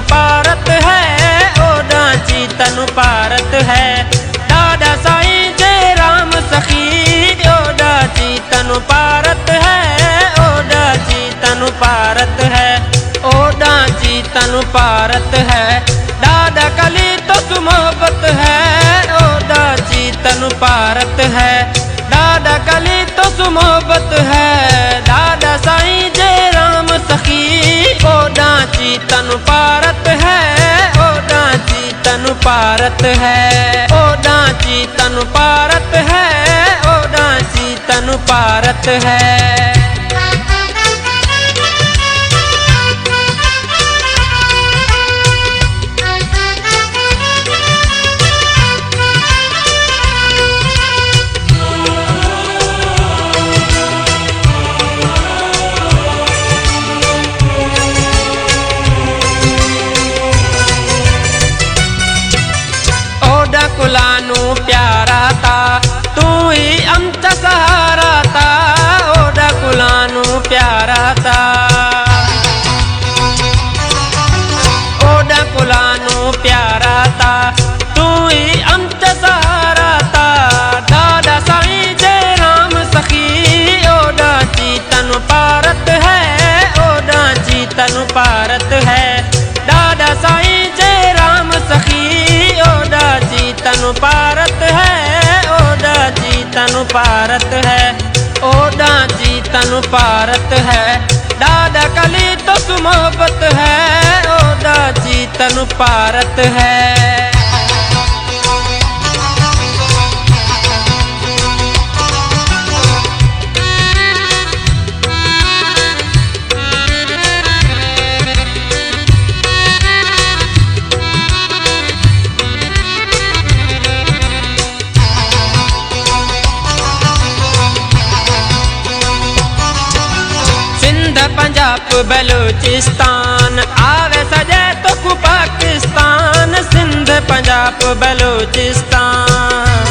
तनु पारत है, ओडा जी तनु पारत है। दादा साईं जय राम सखी, ओडा जी तनु पारत है, ओडा जी तनु पारत है, ओडा जी तनु पारत है। दादा कली तो सुमोहब्बत है, ओडा जी तनु पारत है, दादा कली तो सुमोहब्बत है। दादा साईं जय राम सखी, ओडा जी तनु पारत है, ओडा जी तनु पारत है, ओडा जी तनु पारत है, ओडा जी तनु पारत है। कुलानू प्यारा था, तू ही आमचा सहारा था, ओडा कुलानू प्यारा था, ओडा कुलानू प्यारा था, तू ही आमचा सहारा था। दादा साईं जय राम सखी, ओडा जी तनु पारत है, ओडा जी तनु पारत है। दादा साईं जय राम सखी, ओडा जी तनु पारत है, ओडा जी तनु पारत है, ओडा जी तनु पारत है। दादा कली तो सुमोहब्बत है, ओडा जी तनु पारत है। पंजाब बलूचिस्तान आवे सजे तो कु पाकिस्तान, सिंध पंजाब बलूचिस्तान,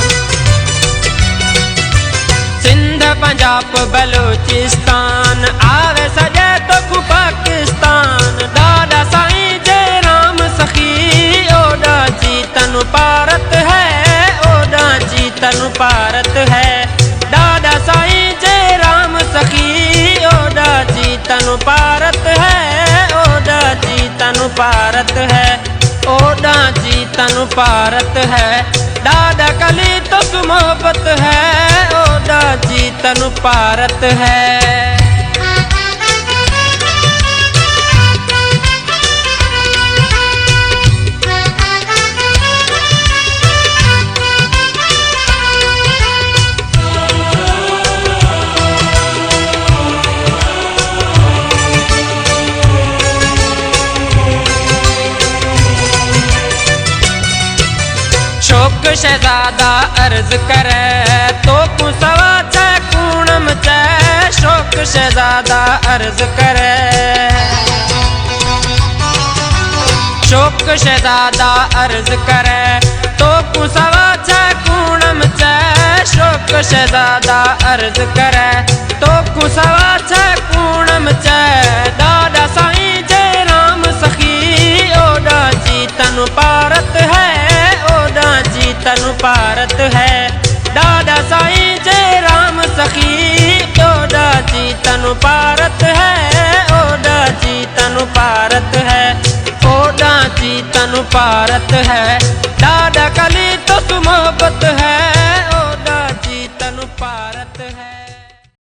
सिंध पंजाब बलूचिस्तान आवे सजे तो कु पाकिस्तान। दादा साईं जय राम सखी, ओडा जी तनु पारत है, ओडा जी तनु पारत है। दादा साईं जय राम सखी, ओडा जी तनु पारत है, ओडा जी तनु पारत है, ओडा जी तनु पारत है। दादा कली तो सुमोहब्बत है, ओडा जी तनु पारत है। शोक शहजादा अर्ज करे, तो कु सवा छे कूणम चे, शोक शहजादा अर्ज करे, शोक शहजादा अर्ज करे, तो कु सवा छे कूणम चे, शोक शहजादा अर्ज करे, तो कु सवा छे कूणम चे। दादा साईं जय राम सखी, ओडा जी तनु पारत है, ओडा जी तनु पारत है। दादा साईं जय राम सखी, ओडा जी तनु पारत है, ओडा जी तनु पारत है, ओडा जी तनु पारत है। दादा कली तो सुमो